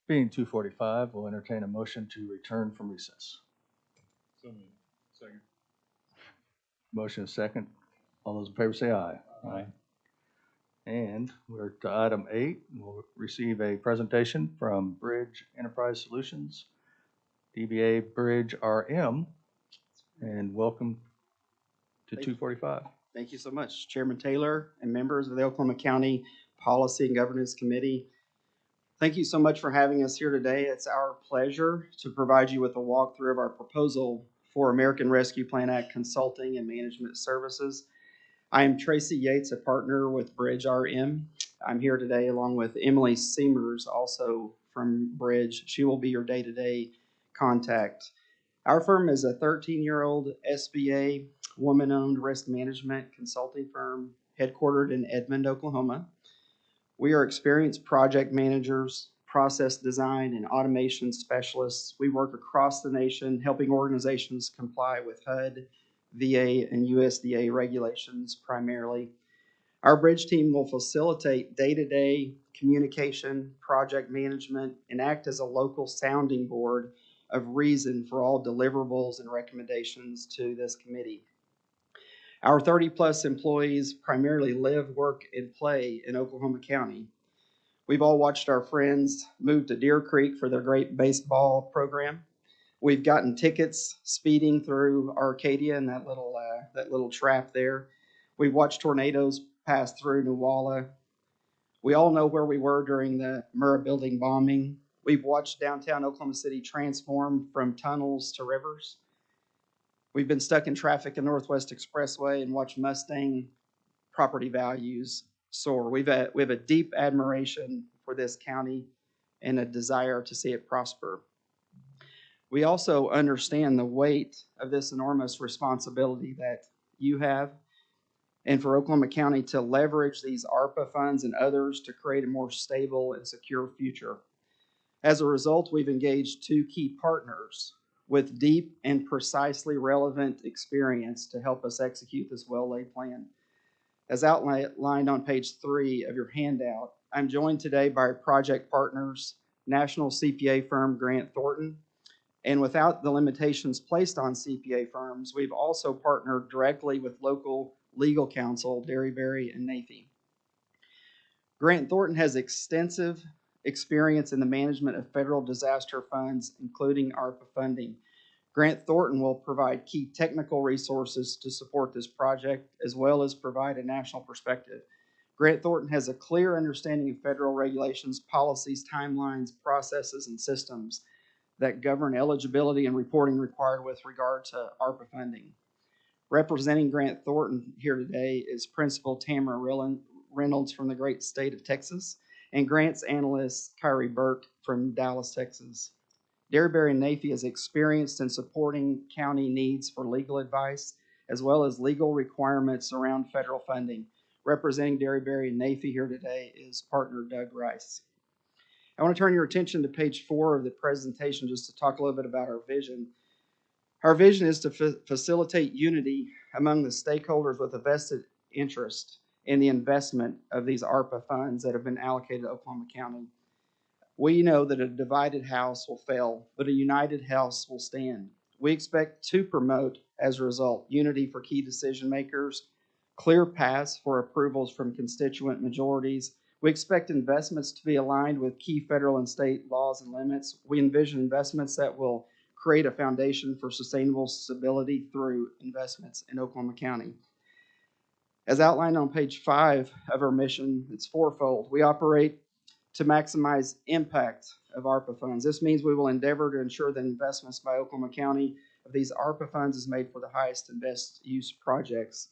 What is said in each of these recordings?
Being 2:45, we'll entertain a motion to return from recess. So moved. Second. Motion is second. All those in favor say aye. Aye. And we're to item 8. We'll receive a presentation from Bridge Enterprise Solutions, DBA Bridge RM, and welcome to 2:45. Thank you so much, Chairman Taylor and members of the Oklahoma County Policy and Governance Committee. Thank you so much for having us here today. It's our pleasure to provide you with a walkthrough of our proposal for American Rescue Plan Act Consulting and Management Services. I am Tracy Yates, a partner with Bridge RM. I'm here today along with Emily Seamers, also from Bridge. She will be your day-to-day contact. Our firm is a 13-year-old SBA woman-owned risk management consulting firm headquartered in Edmond, Oklahoma. We are experienced project managers, process design, and automation specialists. We work across the nation helping organizations comply with HUD, VA, and USDA regulations primarily. Our Bridge team will facilitate day-to-day communication, project management, and act as a local sounding board of reason for all deliverables and recommendations to this committee. Our 30-plus employees primarily live, work, and play in Oklahoma County. We've all watched our friends move to Deer Creek for their great baseball program. We've gotten tickets speeding through Arcadia and that little trap there. We've watched tornadoes pass through Nuwala. We all know where we were during the Murrah building bombing. We've watched downtown Oklahoma City transform from tunnels to rivers. We've been stuck in traffic in Northwest Expressway and watched Mustang property values soar. We have a deep admiration for this county and a desire to see it prosper. We also understand the weight of this enormous responsibility that you have, and for Oklahoma County to leverage these ARPA funds and others to create a more stable and secure future. As a result, we've engaged 2 key partners with deep and precisely relevant experience to help us execute this well-laid plan. As outlined on page 3 of your handout, I'm joined today by our project partners, national CPA firm Grant Thornton, and without the limitations placed on CPA firms, we've also partnered directly with local legal counsel, Derryberry and Nafee. Grant Thornton has extensive experience in the management of federal disaster funds, including ARPA funding. Grant Thornton will provide key technical resources to support this project, as well as provide a national perspective. Grant Thornton has a clear understanding of federal regulations, policies, timelines, processes, and systems that govern eligibility and reporting required with regard to ARPA funding. Representing Grant Thornton here today is Principal Tamara Reynolds from the great state of Texas, and Grant's analyst, Kyrie Burke from Dallas, Texas. Derryberry and Nafee is experienced in supporting county needs for legal advice, as well as legal requirements around federal funding. Representing Derryberry and Nafee here today is partner Doug Rice. I want to turn your attention to page 4 of the presentation just to talk a little bit about our vision. Our vision is to facilitate unity among the stakeholders with a vested interest in the investment of these ARPA funds that have been allocated to Oklahoma County. We know that a divided house will fail, but a united house will stand. We expect to promote, as a result, unity for key decision makers, clear paths for approvals from constituent majorities. We expect investments to be aligned with key federal and state laws and limits. We envision investments that will create a foundation for sustainable stability through investments in Oklahoma County. As outlined on page 5 of our mission, it's fourfold. We operate to maximize impact of ARPA funds. This means we will endeavor to ensure that investments by Oklahoma County of these ARPA funds is made for the highest and best use projects.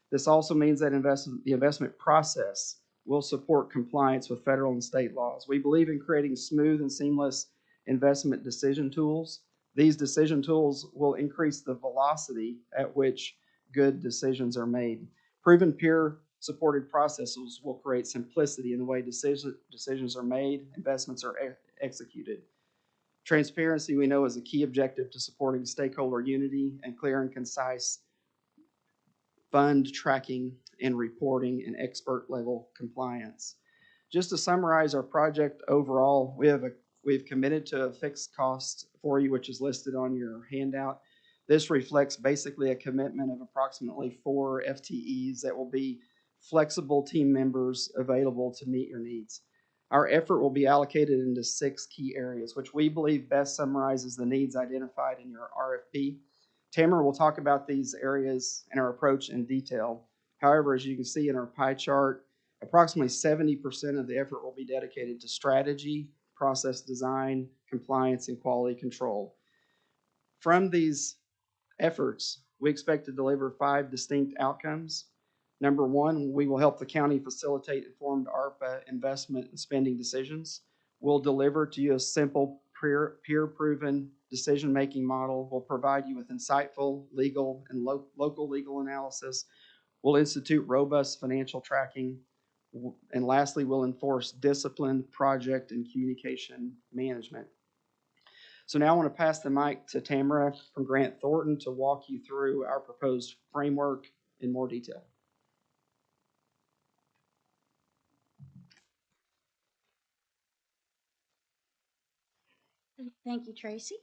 This also means that the investment process will support compliance with federal and state laws. We believe in creating smooth and seamless investment decision tools. These decision tools will increase the velocity at which good decisions are made. Proven peer-supported processes will create simplicity in the way decisions are made, investments are executed. Transparency, we know, is a key objective to supporting stakeholder unity and clear and concise fund tracking and reporting and expert level compliance. Just to summarize our project overall, we have we've committed to a fixed cost for you, which is listed on your handout. This reflects basically a commitment of approximately 4 FTEs that will be flexible team members available to meet your needs. Our effort will be allocated into 6 key areas, which we believe best summarizes the needs identified in your RFP. Tamara will talk about these areas and our approach in detail. However, as you can see in our pie chart, approximately 70% of the effort will be dedicated to strategy, process design, compliance, and quality control. From these efforts, we expect to deliver 5 distinct outcomes. Number one, we will help the county facilitate informed ARPA investment and spending decisions. We'll deliver to you a simple, peer-proven decision-making model. We'll provide you with insightful legal and local legal analysis. We'll institute robust financial tracking. And lastly, we'll enforce disciplined project and communication management. So now I want to pass the mic to Tamara from Grant Thornton to walk you through our proposed framework in more detail. Thank you, Tracy.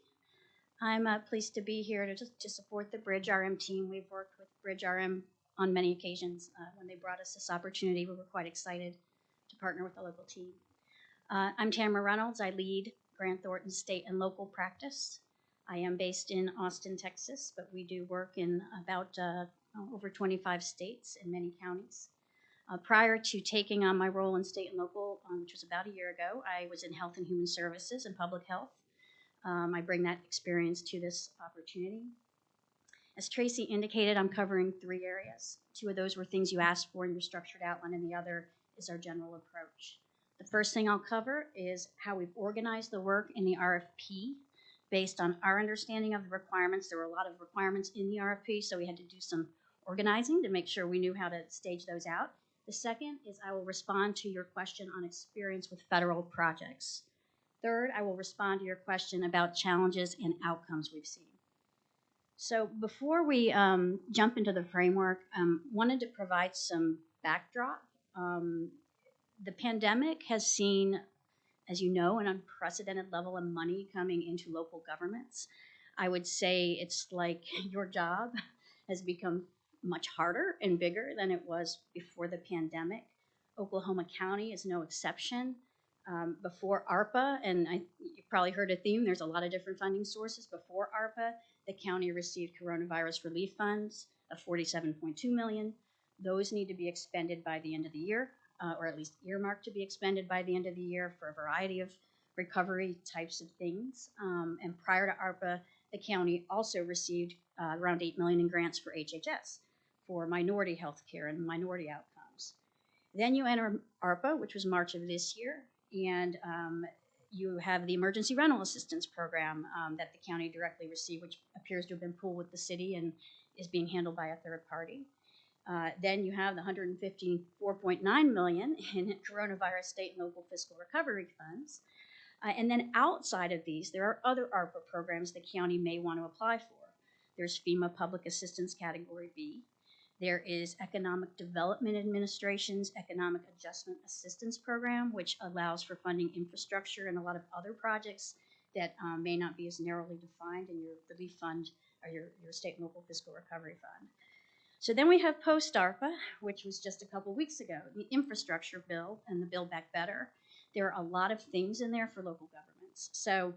I'm pleased to be here to support the Bridge RM team. We've worked with Bridge RM on many occasions. When they brought us this opportunity, we were quite excited to partner with the local team. I'm Tamara Reynolds. I lead Grant Thornton's state and local practice. I am based in Austin, Texas, but we do work in about over 25 states and many counties. Prior to taking on my role in state and local, which was about a year ago, I was in health and human services and public health. I bring that experience to this opportunity. As Tracy indicated, I'm covering 3 areas. 2 of those were things you asked for in your structured outline, and the other is our general approach. The first thing I'll cover is how we've organized the work in the RFP based on our understanding of the requirements. There were a lot of requirements in the RFP, so we had to do some organizing to make sure we knew how to stage those out. The second is I will respond to your question on experience with federal projects. Third, I will respond to your question about challenges and outcomes we've seen. So before we jump into the framework, wanted to provide some backdrop. The pandemic has seen, as you know, an unprecedented level of money coming into local governments. I would say it's like your job has become much harder and bigger than it was before the pandemic. Oklahoma County is no exception. Before ARPA, and you've probably heard a theme, there's a lot of different funding sources. Before ARPA, the county received coronavirus relief funds of $47.2 million. Those need to be expended by the end of the year, or at least earmarked to be expended by the end of the year for a variety of recovery types of things. And prior to ARPA, the county also received around $8 million in grants for HHS, for minority health care and minority outcomes. Then you enter ARPA, which was March of this year, and you have the Emergency Rental Assistance Program that the county directly received, which appears to have been pooled with the city and is being handled by a third party. Then you have the $154.9 million in coronavirus state and local fiscal recovery funds. And then outside of these, there are other ARPA programs the county may want to apply for. There's FEMA Public Assistance Category B. There is Economic Development Administration's Economic Adjustment Assistance Program, which allows for funding infrastructure and a lot of other projects that may not be as narrowly defined in your relief fund or your state and local fiscal recovery fund. So then we have post-ARPA, which was just a couple weeks ago, the infrastructure bill and the Build Back Better. There are a lot of things in there for local governments. So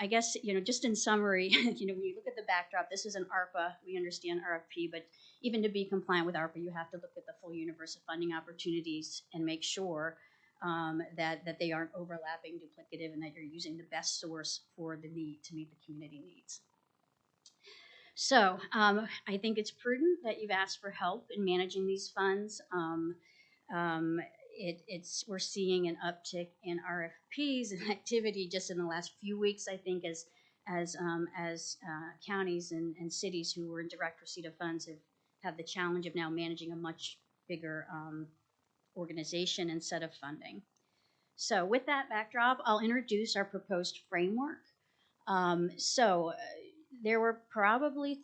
I guess, just in summary, when you look at the backdrop, this is an ARPA, we understand RFP, but even to be compliant with ARPA, you have to look at the full universe of funding opportunities and make sure that they aren't overlapping, duplicative, and that you're using the best source for the need to meet the community needs. So I think it's prudent that you've asked for help in managing these funds. We're seeing an uptick in RFPs and activity just in the last few weeks, I think, as counties and cities who were in direct receipt of funds have the challenge of now managing a much bigger organization and set of funding. So with that backdrop, I'll introduce our proposed framework. There were probably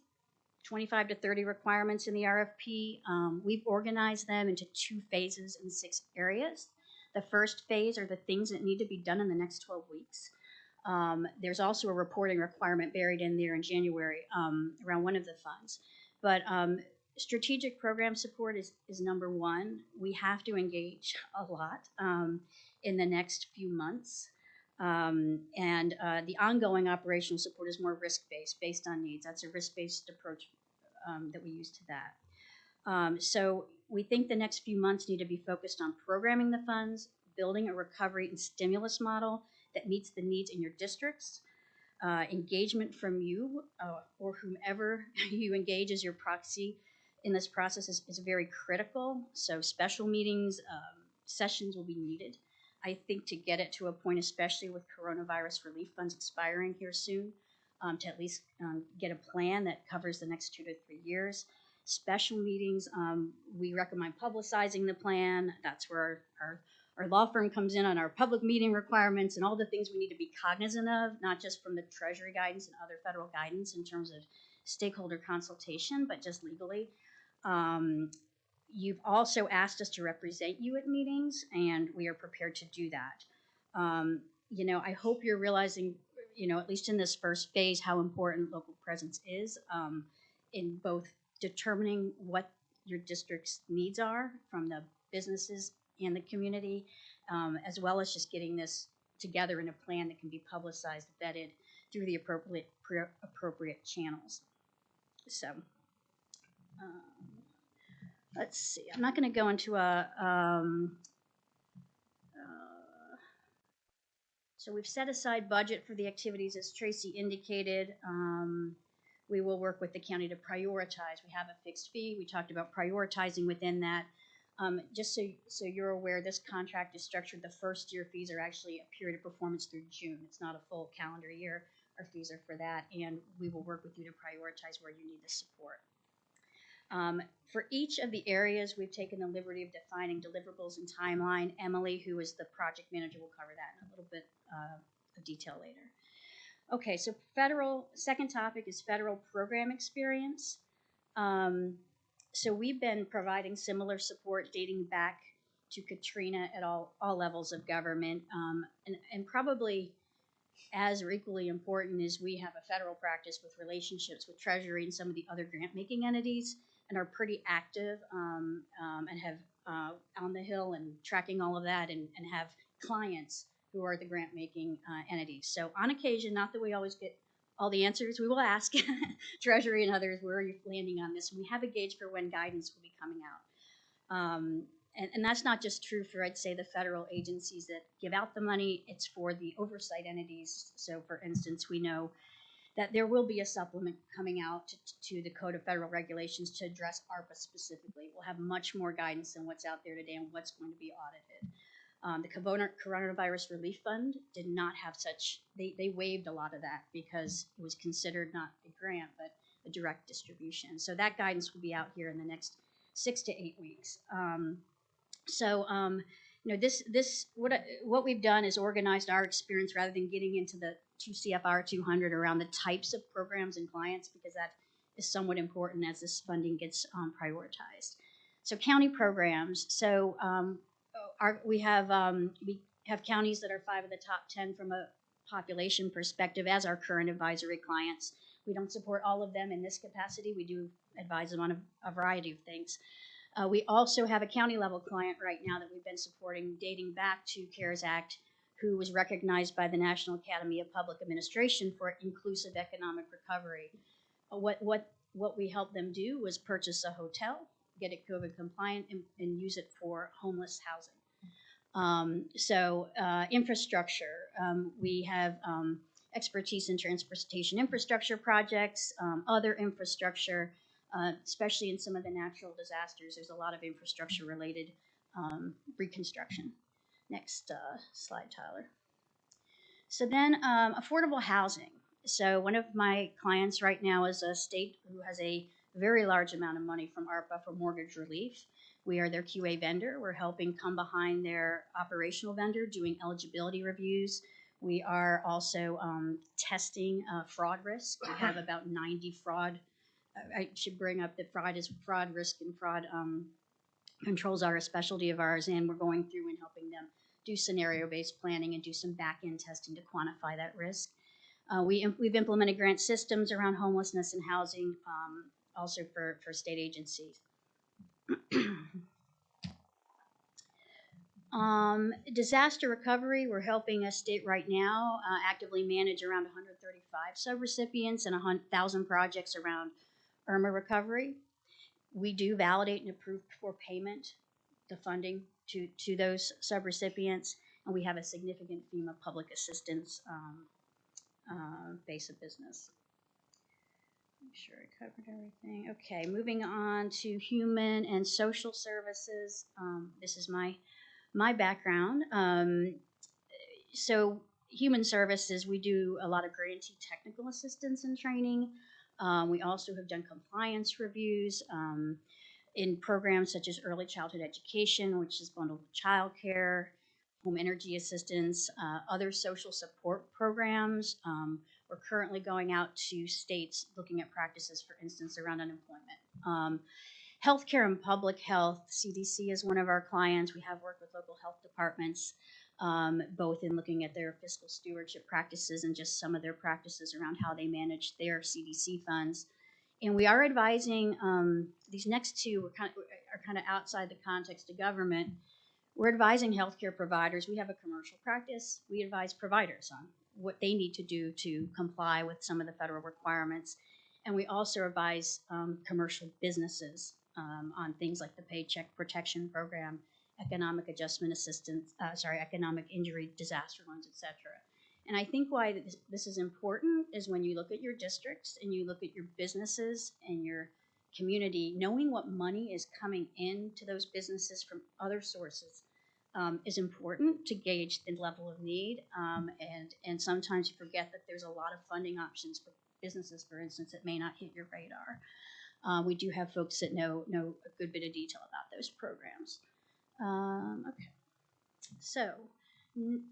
25 to 30 requirements in the RFP. We've organized them into 2 phases and 6 areas. The first phase are the things that need to be done in the next 12 weeks. There's also a reporting requirement buried in there in January around one of the funds. But strategic program support is number one. We have to engage a lot in the next few months. And the ongoing operational support is more risk-based, based on needs. That's a risk-based approach that we use to that. So we think the next few months need to be focused on programming the funds, building a recovery and stimulus model that meets the needs in your districts. Engagement from you or whomever you engage as your proxy in this process is very critical. So special meetings, sessions will be needed. I think to get it to a point, especially with coronavirus relief funds expiring here soon, to at least get a plan that covers the next 2 to 3 years. Special meetings, we recommend publicizing the plan. That's where our law firm comes in on our public meeting requirements and all the things we need to be cognizant of, not just from the Treasury guidance and other federal guidance in terms of stakeholder consultation, but just legally. You've also asked us to represent you at meetings, and we are prepared to do that. I hope you're realizing, at least in this first phase, how important local presence is in both determining what your district's needs are from the businesses and the community, as well as just getting this together in a plan that can be publicized, vetted through the appropriate channels. So let's see. I'm not going to go into so we've set aside budget for the activities, as Tracy indicated. We will work with the county to prioritize. We have a fixed fee. We talked about prioritizing within that. Just so you're aware, this contract is structured. The first year fees are actually a period of performance through June. It's not a full calendar year. Our fees are for that, and we will work with you to prioritize where you need the support. For each of the areas, we've taken the liberty of defining deliverables and timeline. Emily, who is the project manager, will cover that in a little bit of detail later. Okay, so second topic is federal program experience. So we've been providing similar support dating back to Katrina at all levels of government, and probably as or equally important is we have a federal practice with relationships with Treasury and some of the other grant-making entities, and are pretty active and have on the Hill and tracking all of that, and have clients who are the grant-making entities. So on occasion, not that we always get all the answers, we will ask Treasury and others, where are you landing on this? And we have a gauge for when guidance will be coming out. And that's not just true for, I'd say, the federal agencies that give out the money. It's for the oversight entities. So, for instance, we know that there will be a supplement coming out to the Code of Federal Regulations to address ARPA specifically. We'll have much more guidance than what's out there today and what's going to be audited. The Coronavirus Relief Fund did not have such, they waived a lot of that because it was considered not a grant, but a direct distribution. So that guidance will be out here in the next 6 to 8 weeks. What we've done is organized our experience rather than getting into the 2 CFR 200 around the types of programs and clients, because that is somewhat important as this funding gets prioritized. So county programs. So we have counties that are 5 of the top 10 from a population perspective as our current advisory clients. We don't support all of them in this capacity. We do advise them on a variety of things. We also have a county level client right now that we've been supporting dating back to CARES Act, who was recognized by the National Academy of Public Administration for inclusive economic recovery. What we helped them do was purchase a hotel, get it COVID compliant, and use it for homeless housing. Infrastructure, we have expertise in transportation infrastructure projects, other infrastructure, especially in some of the natural disasters. There's a lot of infrastructure related reconstruction. Next slide, Tyler. So then affordable housing. So one of my clients right now is a state who has a very large amount of money from ARPA for mortgage relief. We are their QA vendor. We're helping come behind their operational vendor, doing eligibility reviews. We are also testing fraud risk. We have about 90 fraud. I should bring up that fraud risk and fraud controls are a specialty of ours, and we're going through and helping them do scenario-based planning and do some back-end testing to quantify that risk. We've implemented grant systems around homelessness and housing, also for state agencies. Disaster recovery, we're helping a state right now actively manage around 135 subrecipients and 1,000 projects around Irma recovery. We do validate and approve for payment the funding to those subrecipients, and we have a significant FEMA public assistance base of business. I'm sure I covered everything. Okay, moving on to human and social services. This is my background. So human services, we do a lot of grantee technical assistance and training. We also have done compliance reviews in programs such as early childhood education, which is bundled with childcare, home energy assistance, other social support programs. We're currently going out to states looking at practices, for instance, around unemployment. Healthcare and public health, CDC is one of our clients. We have worked with local health departments, both in looking at their fiscal stewardship practices and just some of their practices around how they manage their CDC funds. And we are advising, these next two are kind of outside the context of government. We're advising healthcare providers. We have a commercial practice. We advise providers on what they need to do to comply with some of the federal requirements. And we also advise commercial businesses on things like the Paycheck Protection Program, economic adjustment assistance, economic injury, disaster loans, etc. And I think why this is important is when you look at your districts and you look at your businesses and your community, knowing what money is coming into those businesses from other sources is important to gauge the level of need. And sometimes you forget that there's a lot of funding options for businesses, for instance, that may not hit your radar. We do have folks that know a good bit of detail about those programs. Okay, so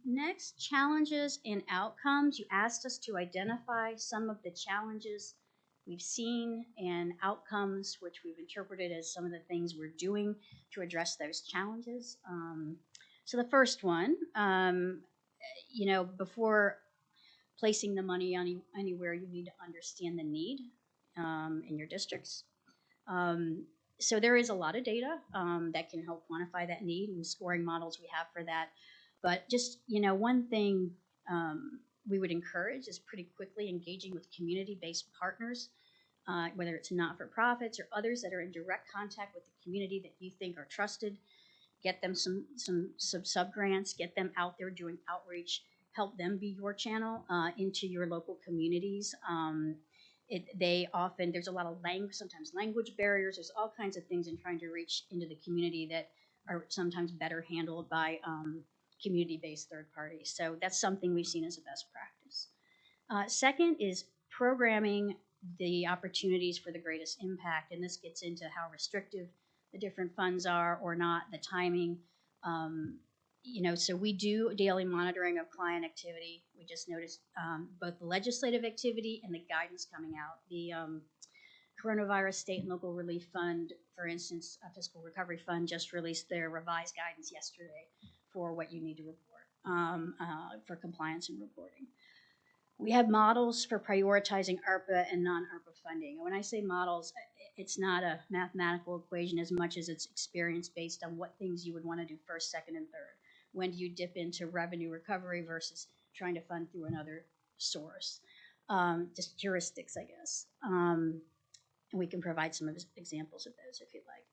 next, challenges and outcomes. You asked us to identify some of the challenges we've seen and outcomes, which we've interpreted as some of the things we're doing to address those challenges. So the first one, before placing the money anywhere, you need to understand the need in your districts. So there is a lot of data that can help quantify that need and scoring models we have for that. But just, one thing we would encourage is pretty quickly engaging with community-based partners, whether it's not-for-profits or others that are in direct contact with the community that you think are trusted. Get them some sub-grants, get them out there doing outreach, help them be your channel into your local communities. There's a lot of sometimes language barriers. There's all kinds of things in trying to reach into the community that are sometimes better handled by community-based third parties. So that's something we've seen as a best practice. Second is programming the opportunities for the greatest impact, and this gets into how restrictive the different funds are or not, the timing. So we do daily monitoring of client activity. We just noticed both the legislative activity and the guidance coming out. The Coronavirus State and Local Relief Fund, for instance, a Fiscal Recovery Fund, just released their revised guidance yesterday for what you need to report for compliance and reporting. We have models for prioritizing ARPA and non-ARPA funding. And when I say models, it's not a mathematical equation as much as it's experience based on what things you would want to do first, second, and third. When do you dip into revenue recovery versus trying to fund through another source? Just heuristics, I guess. And we can provide some examples of those if you'd like.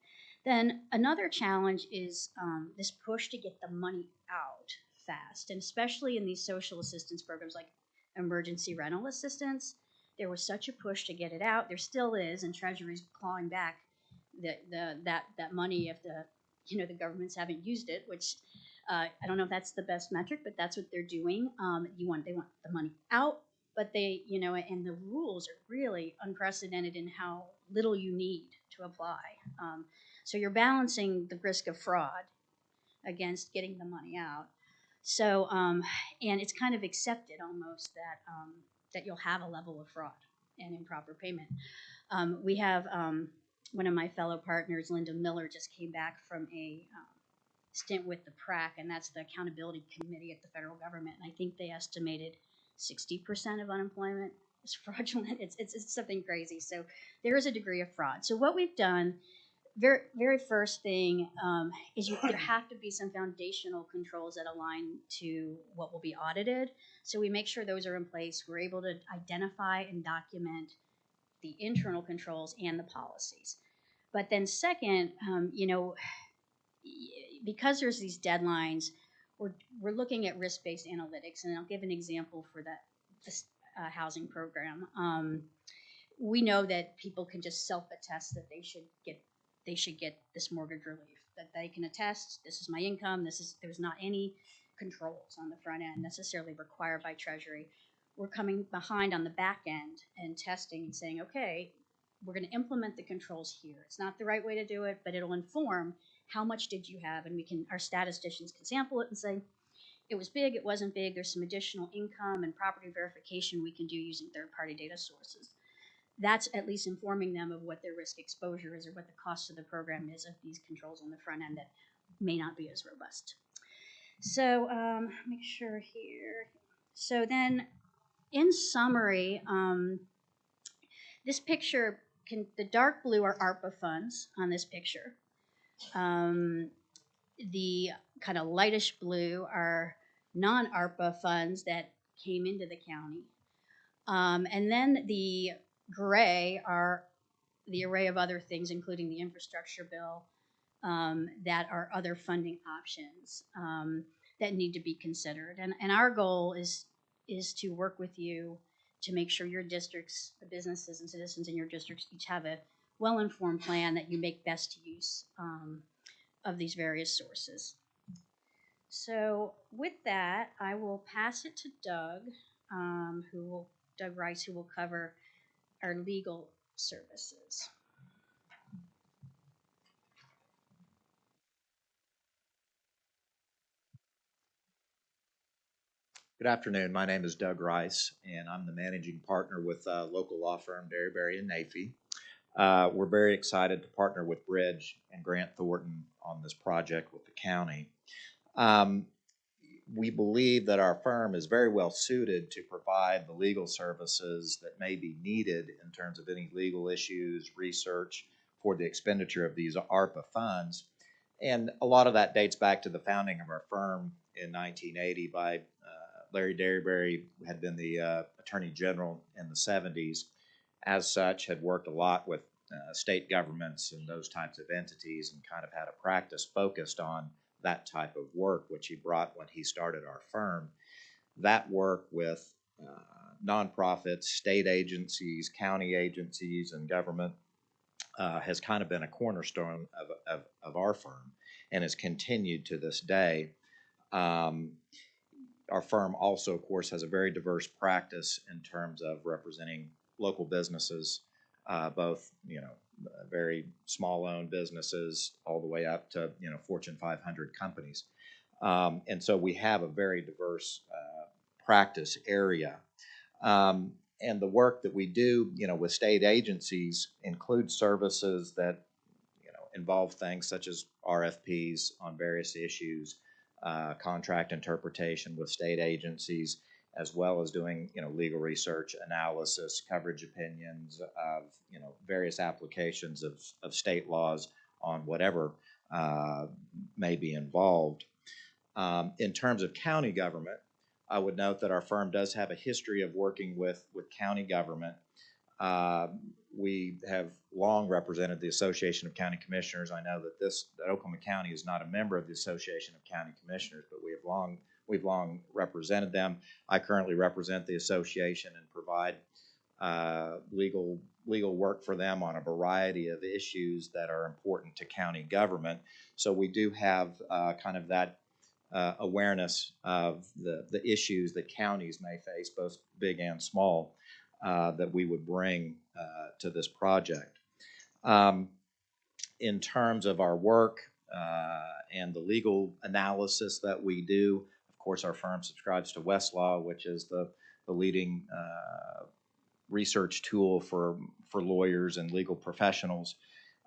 Then another challenge is this push to get the money out fast, and especially in these social assistance programs like emergency rental assistance. There was such a push to get it out. There still is, and Treasury's clawing back that money if the governments haven't used it, which I don't know if that's the best metric, but that's what they're doing. They want the money out, but and the rules are really unprecedented in how little you need to apply. So you're balancing the risk of fraud against getting the money out. So, and it's kind of accepted almost that you'll have a level of fraud and improper payment. We have one of my fellow partners, Linda Miller, just came back from a stint with the PRAC, and that's the Accountability Committee at the federal government. And I think they estimated 60% of unemployment is fraudulent. It's something crazy. So there is a degree of fraud. So what we've done, very first thing is there have to be some foundational controls that align to what will be audited. So we make sure those are in place. We're able to identify and document the internal controls and the policies. But then second, because there's these deadlines, we're looking at risk-based analytics, and I'll give an example for this housing program. We know that people can just self-attest that they should get this mortgage relief. That they can attest, this is my income. There's not any controls on the front end necessarily required by Treasury. We're coming behind on the back end and testing and saying, okay, we're going to implement the controls here. It's not the right way to do it, but it'll inform how much did you have, and our statisticians can sample it and say, it was big, it wasn't big, there's some additional income and property verification we can do using third-party data sources. That's at least informing them of what their risk exposure is or what the cost of the program is of these controls on the front end that may not be as robust. So make sure here. So then in summary, this picture, the dark blue are ARPA funds on this picture. The kind of lightish blue are non-ARPA funds that came into the county. And then the gray are the array of other things, including the infrastructure bill, that are other funding options that need to be considered. And our goal is to work with you to make sure your districts, the businesses and citizens in your districts each have a well-informed plan that you make best use of these various sources. So with that, I will pass it to Doug, Doug Rice, who will cover our legal services. Good afternoon. My name is Doug Rice, and I'm the managing partner with local law firm Derryberry and Nafee. We're very excited to partner with Bridge and Grant Thornton on this project with the county. We believe that our firm is very well suited to provide the legal services that may be needed in terms of any legal issues, research for the expenditure of these ARPA funds. And a lot of that dates back to the founding of our firm in 1980 by Larry Derryberry, who had been the Attorney General in the 70s. As such, had worked a lot with state governments and those types of entities and kind of had a practice focused on that type of work, which he brought when he started our firm. That work with nonprofits, state agencies, county agencies, and government has kind of been a cornerstone of our firm and has continued to this day. Our firm also, of course, has a very diverse practice in terms of representing local businesses, both, very small-owned businesses all the way up to, Fortune 500 companies. And so we have a very diverse practice area. And the work that we do, with state agencies includes services that, involve things such as RFPs on various issues, contract interpretation with state agencies, as well as doing, legal research, analysis, coverage opinions of, various applications of state laws on whatever may be involved. In terms of county government, I would note that our firm does have a history of working with county government. We have long represented the Association of County Commissioners. I know that Oklahoma County is not a member of the Association of County Commissioners, but we've long represented them. I currently represent the association and provide legal work for them on a variety of issues that are important to county government. So we do have kind of that awareness of the issues that counties may face, both big and small, that we would bring to this project. In terms of our work and the legal analysis that we do, of course, our firm subscribes to Westlaw, which is the leading research tool for lawyers and legal professionals.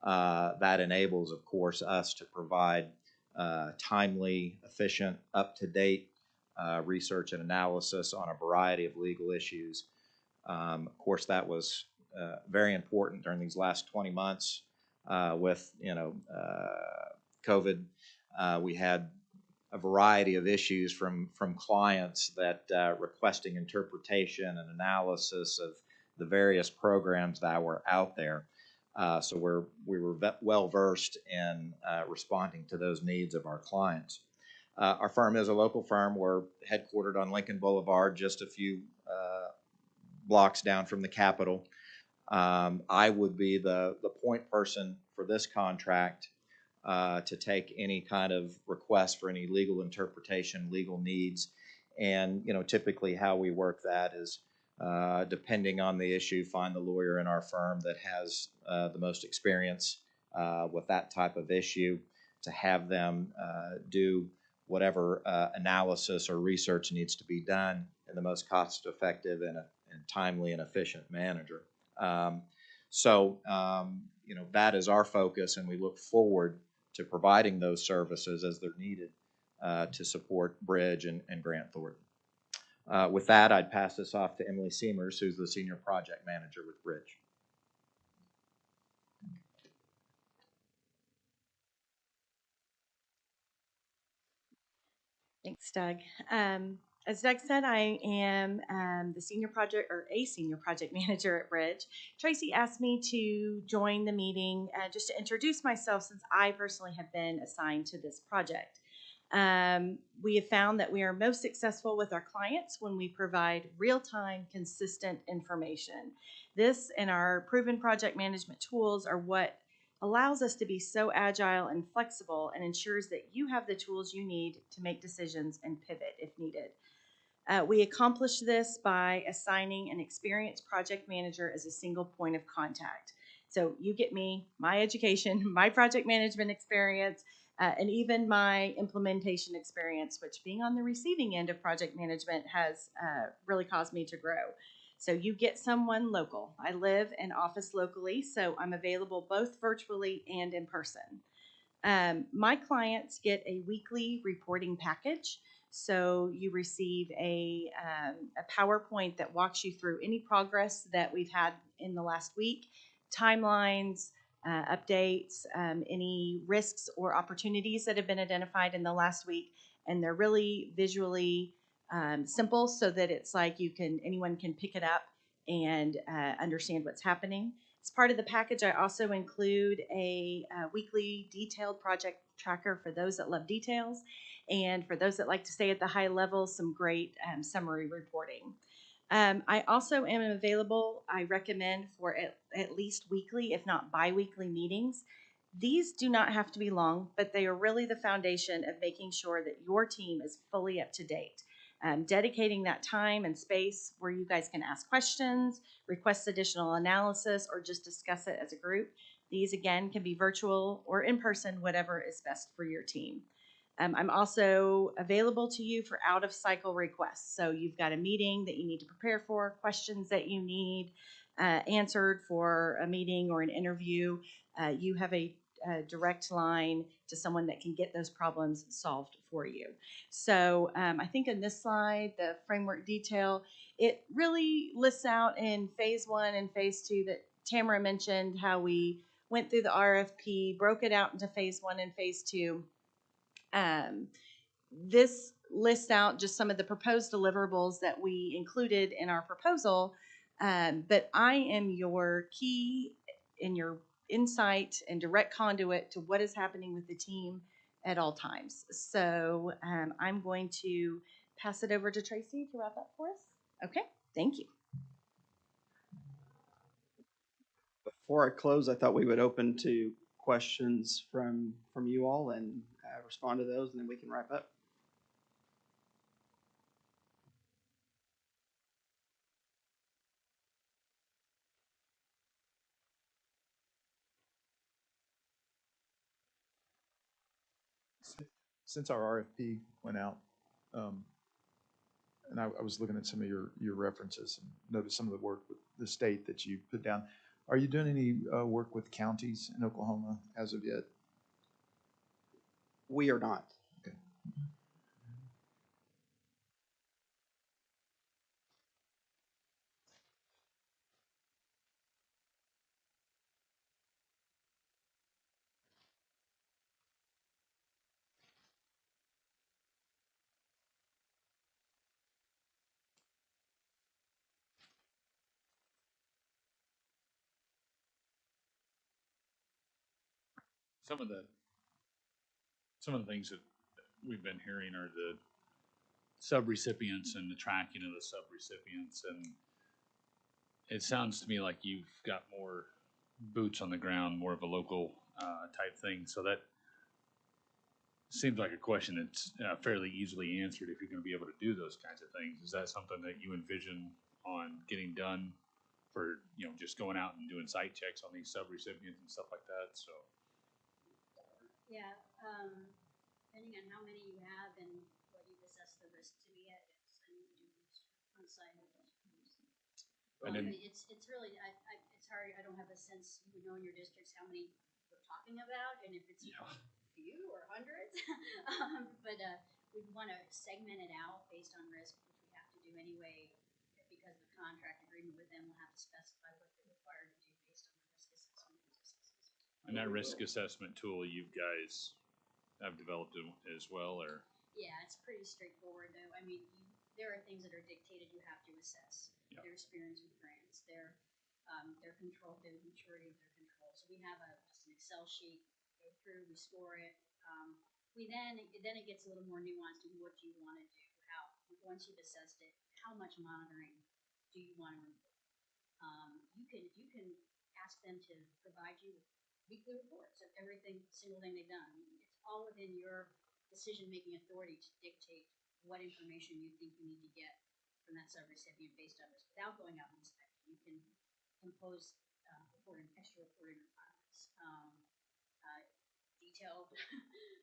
That enables, of course, us to provide timely, efficient, up-to-date research and analysis on a variety of legal issues. Of course, that was very important during these last 20 months with COVID. We had a variety of issues from clients that requesting interpretation and analysis of the various programs that were out there. So we were well versed in responding to those needs of our clients. Our firm is a local firm. We're headquartered on Lincoln Boulevard, just a few blocks down from the Capitol. I would be the point person for this contract to take any kind of request for any legal interpretation, legal needs. And, typically how we work that is depending on the issue, find the lawyer in our firm that has the most experience with that type of issue to have them do whatever analysis or research needs to be done in the most cost-effective and timely and efficient manner. That is our focus, and we look forward to providing those services as they're needed to support Bridge and Grant Thornton. With that, I'd pass this off to Emily Seamers, who's the Senior Project Manager with Bridge. Thanks, Doug. As Doug said, I am a senior project manager at Bridge. Tracy asked me to join the meeting just to introduce myself, since I personally have been assigned to this project. We have found that we are most successful with our clients when we provide real-time, consistent information. This and our proven project management tools are what allows us to be so agile and flexible, and ensures that you have the tools you need to make decisions and pivot if needed. We accomplish this by assigning an experienced project manager as a single point of contact. So you get me, my education, my project management experience, and even my implementation experience, which, being on the receiving end of project management, has really caused me to grow. So you get someone local. I live and office locally, so I'm available both virtually and in person. My clients get a weekly reporting package. So you receive a PowerPoint that walks you through any progress that we've had in the last week, timelines, updates, any risks or opportunities that have been identified in the last week. And they're really visually simple, so that it's like anyone can pick it up and understand what's happening. As part of the package, I also include a weekly detailed project tracker for those that love details, and for those that like to stay at the high level, some great summary reporting. I also am available, I recommend, for at least weekly, if not bi-weekly meetings. These do not have to be long, but they are really the foundation of making sure that your team is fully up to date. Dedicating that time and space where you guys can ask questions, request additional analysis, or just discuss it as a group. These, again, can be virtual or in person, whatever is best for your team. I'm also available to you for out-of-cycle requests. So you've got a meeting that you need to prepare for, questions that you need answered for a meeting or an interview. You have a direct line to someone that can get those problems solved for you. So I think in this slide, the framework detail, it really lists out in phase 1 and phase 2 that Tamara mentioned, how we went through the RFP, broke it out into phase 1 and phase 2. This lists out just some of the proposed deliverables that we included in our proposal, but I am your key in your insight and direct conduit to what is happening with the team at all times. So I'm going to pass it over to Tracy to wrap up for us. Okay, thank you. Before I close, I thought we would open to questions from you all and respond to those, and then we can wrap up. Since our RFP went out, and I was looking at some of your references and noticed some of the work with the state that you put down. Are you doing any work with counties in Oklahoma as of yet? We are not. Some of the some of the things that we've been hearing are the subrecipients and the tracking of the subrecipients, and it sounds to me like you've got more boots on the ground, more of a local type thing. So that seems like a question that's fairly easily answered if you're going to be able to do those kinds of things. Is that something that you envision on getting done for, just going out and doing site checks on these subrecipients and stuff like that? So Yeah, depending on how many you have and what you've assessed the risk to be at, yes, I need to do this on site. And then- It's really, it's hard, I don't have a sense, you know, in your districts, how many we're talking about, and if it's few or hundreds. We want to segment it out based on risk, which we have to do anyway, because the contract agreement with them will have to specify what they're required to do based on the risk assessment. And that risk assessment tool you guys have developed as well, or? Yeah, it's pretty straightforward though. I mean, there are things that are dictated you have to assess. Yeah. Their experience with grants, their control, their maturity of their control. So we have just an Excel sheet, go through, we score it. Then it gets a little more nuanced in what you want to do. Once you've assessed it, how much monitoring do you want to remove? You can ask them to provide you with weekly reports of single thing they've done. It's all within your decision-making authority to dictate what information you think you need to get from that subrecipient based on this without going out and inspecting. You can impose extra reporting requirements, detailed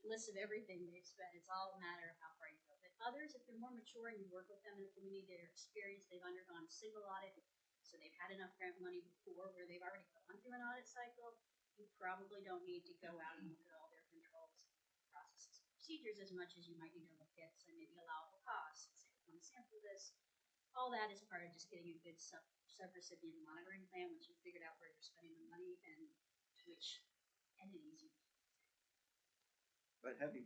list of everything they've spent. It's all a matter of how far you go. But others, if they're more mature and you work with them in a community, they're experienced, they've undergone a single audit, so they've had enough grant money before where they've already gone through an audit cycle, you probably don't need to go out and look at all their controls, processes, procedures as much as you might need to look at some maybe allowable costs. Say, we want to sample this. All that is part of just getting a good subrecipient monitoring plan once you've figured out where you're spending the money and which entities you. But having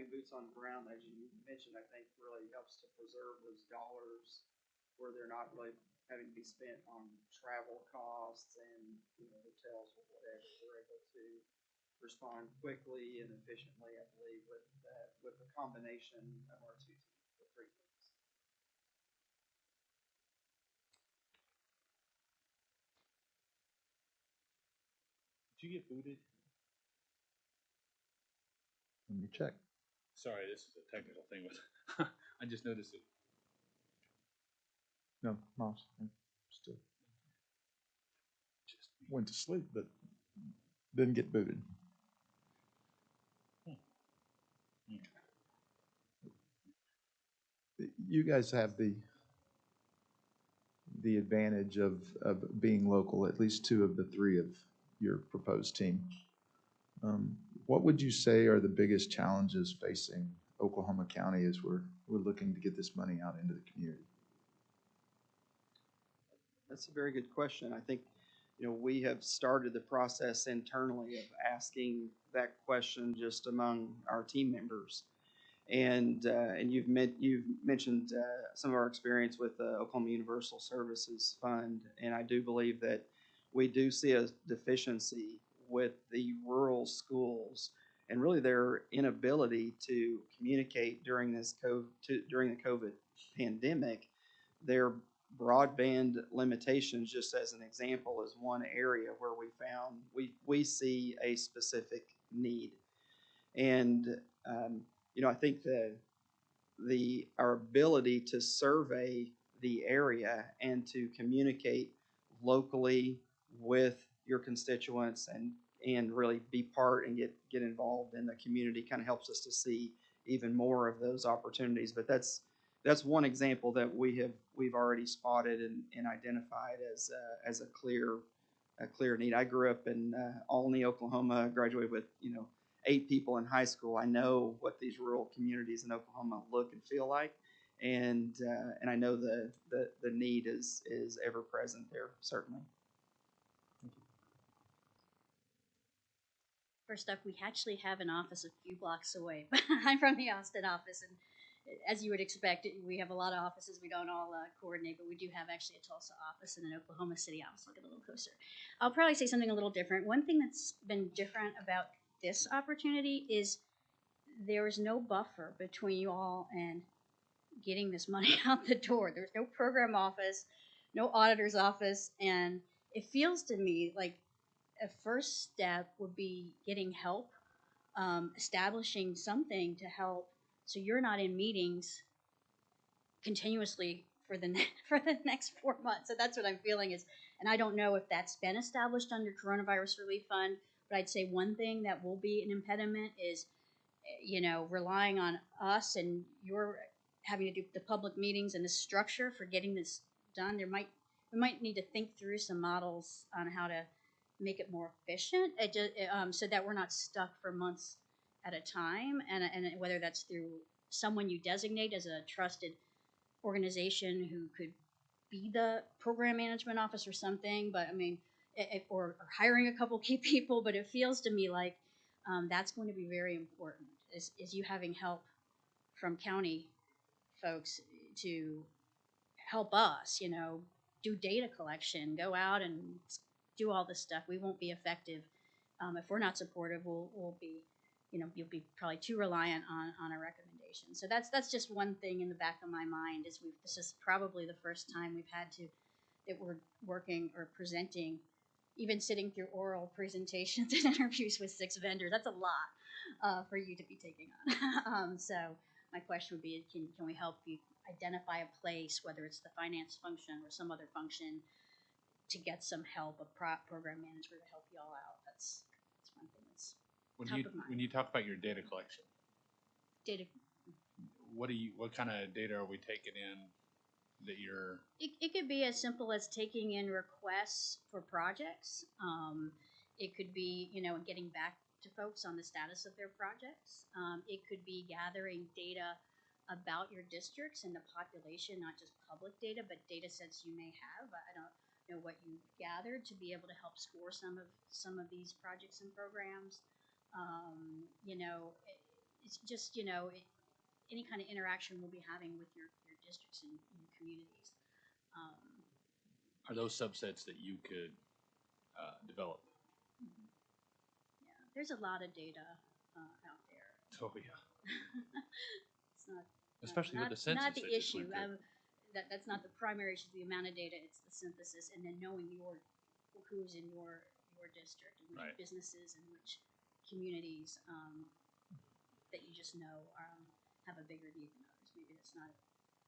boots on the ground, as you mentioned, I think really helps to preserve those dollars where they're not really having to be spent on travel costs and, hotels or whatever. We're able to respond quickly and efficiently, I believe, with the combination of our two teams, the three teams. Did you get booted? Let me check. Sorry, this is a technical thing with, I just noticed it. No, Moss, I'm still Just went to sleep, but didn't get booted. You guys have the advantage of being local, at least two of the three of your proposed team. What would you say are the biggest challenges facing Oklahoma County as we're looking to get this money out into the community? That's a very good question. I think, we have started the process internally of asking that question just among our team members. And you've mentioned some of our experience with the Oklahoma Universal Services Fund, and I do believe that we do see a deficiency with the rural schools and really their inability to communicate during the COVID pandemic. Their broadband limitations, just as an example, is one area where we see a specific need. And I think our ability to survey the area and to communicate locally with your constituents and really be part and get involved in the community kind of helps us to see even more of those opportunities. But that's one example that we've already spotted and identified as a clear need. I grew up in Olney, Oklahoma, graduated with 8 people in high school, I know what these rural communities in Oklahoma look and feel like, and I know the need is ever present there, certainly. First up, we actually have an office a few blocks away. I'm from the Austin office, and as you would expect, we have a lot of offices. We don't all coordinate, but we do have actually a Tulsa office and an Oklahoma City office. I'll get a little closer. I'll probably say something a little different. One thing that's been different about this opportunity is there is no buffer between you all and getting this money out the door. There's no program office, no auditor's office, and it feels to me like a first step would be getting help, establishing something to help so you're not in meetings continuously for the for the next 4 months. So that's what I'm feeling is, and I don't know if that's been established under Coronavirus Relief Fund, but I'd say one thing that will be an impediment is, relying on us and your having to do the public meetings and the structure for getting this done. We might need to think through some models on how to make it more efficient, so that we're not stuck for months at a time, and whether that's through someone you designate as a trusted organization who could be the program management office or something. But I mean, or hiring a couple key people. But it feels to me like that's going to be very important. Is you having help from county folks to help us, do data collection, go out and do all this stuff. We won't be effective if we're not supportive. We'll be, you'll be probably too reliant on a recommendation. So that's just one thing in the back of my mind. This is probably the first time we've had to that we're working or presenting, even sitting through oral presentations and interviews with 6 vendors. That's a lot for you to be taking on. So my question would be, can we help you identify a place, whether it's the finance function or some other function, to get some help, a program manager to help you all out. That's one thing that's top of mind. When you talk about your data collection, Data. what kind of data are we taking in that you're? It could be as simple as taking in requests for projects. It could be, getting back to folks on the status of their projects. It could be gathering data about your districts and the population, not just public data, but data sets you may have. I don't know what you gathered to be able to help score some of these projects and programs. It's just, any kind of interaction we'll be having with your districts and your communities. Are those subsets that you could develop? Yeah, there's a lot of data out there. Oh yeah. It's not, Especially with the census. not the that just issue. went through. That's not the primary issue. The amount of data, it's the synthesis, and then knowing who's in your district, and which Right. businesses and which communities that you just know have a bigger need than others. Maybe that's not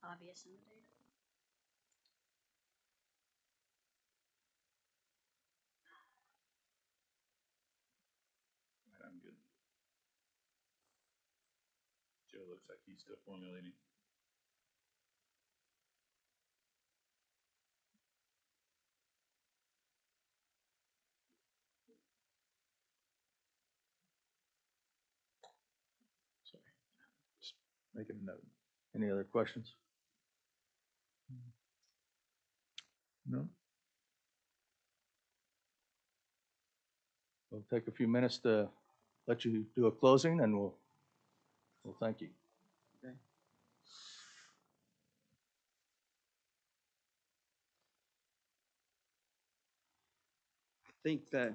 obvious in the data. Right, I'm good. Joe looks like he's still formulating. Sorry. Just making a note. Any other questions? No? We'll take a few minutes to let you do a closing, and we'll thank you. Okay. I think that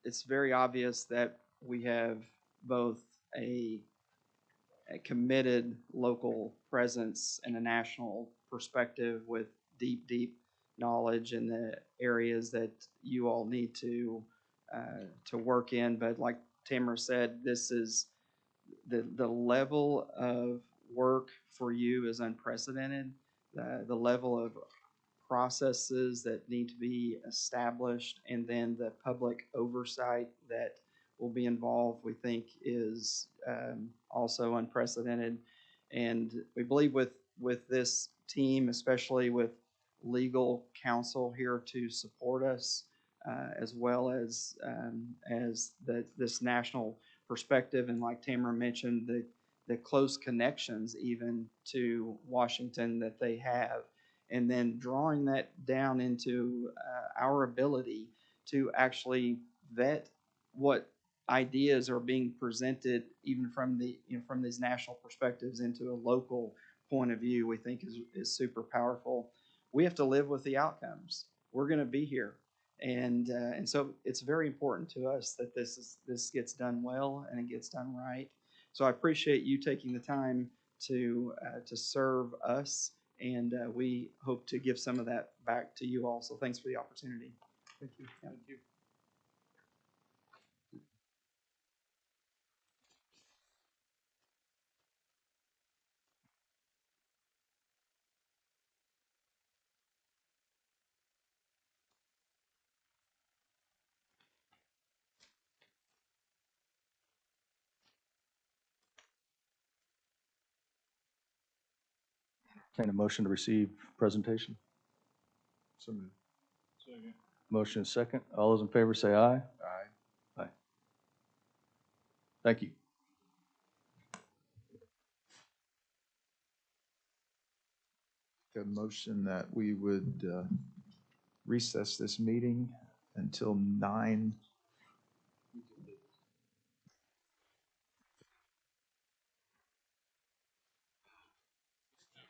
it's very obvious that we have both a committed local presence and a national perspective with deep knowledge in the areas that you all need to work in. But like Tamara said, this is the level of work for you is unprecedented. The level of processes that need to be established, and then the public oversight that will be involved, we think is also unprecedented. And we believe with this team, especially with legal counsel here to support us, as well as this national perspective, and like Tamara mentioned, the close connections even to Washington that they have, and then drawing that down into our ability to actually vet what ideas are being presented, even from from these national perspectives into a local point of view. We think is super powerful. We have to live with the outcomes. We're going to be here, and so it's very important to us that this gets done well and it gets done right. So I appreciate you taking the time to serve us, and we hope to give some of that back to you all. So thanks for the opportunity. Thank you. Yeah. Thank you. Entertain a motion to receive presentation. So moved. Second. Motion is second. All those in favor say aye. Aye. Thank you. A motion that we would recess this meeting until 9.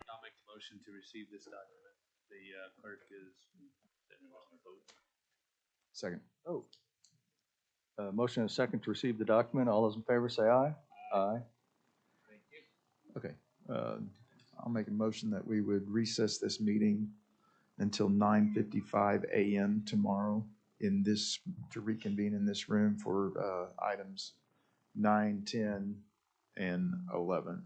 I'll make the motion to receive this document. The clerk is said we wasn't gonna vote. Second. Oh. Motion is second to receive the document. All those in favor say aye. Aye. Thank you. Okay. I'll make a motion that we would recess this meeting until 9:55 a.m. tomorrow to reconvene in this room for items 9, 10, and 11.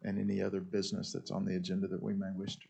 And any other business that's on the agenda that we may wish to